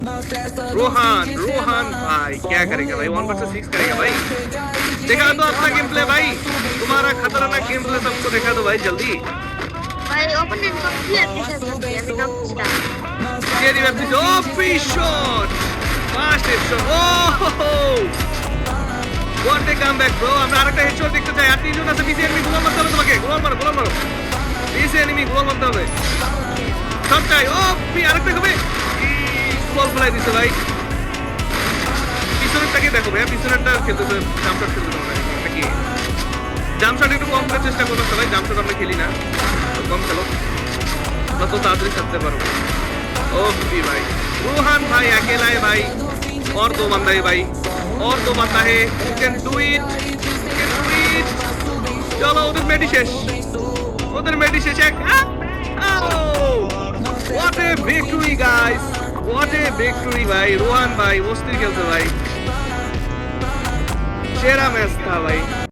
रोहान भाई क्या करेगा भाई, 1 वर्सेस 6 करेगा भाई। दिखा दो अपना गेम प्ले भाई, तुम्हारा खतरनाक गेम प्ले सबको दिखा दो भाई जल्दी। भाई ओपोनेंट को क्लियर प्रेशर करते हैं अभी कम start. Scary web is OP shot, fast headshot, oh what a comeback bro। আমরা আরেকটা হেডশট দেখতে চাই, আর তিনজন আছে বিসি এনিমি, গোল মারতে হবে তোমাকে, গোল মারো বিসি এনিমি, গোল মারতে হবে সবটাই। OP আরেকটা হবে, গোল ফলাই দিছে ভাই। পিছনেরটাকে দেখো ভাই, পিছনেরটা খেলতেছে, জাম্পশট খেলতেছে মনে হয় নাকি, জাম্পশট একটু কম করার চেষ্টা করো সবাই, জাম্পশট আমরা খেলি না, কম খেলো তত তাড়াতাড়ি ছাড়তে পারবো। ओपी भाई, रोहान भाई अकेला है भाई, और 2 बंदा है भाई, और 2 बंदा है, you can do it, चलो उधर मेडी शेष एक, what a victory guys, what a victory भाई। रोहान भाई ओस्तिर खेलते भाई, सेरा मैच था भाई।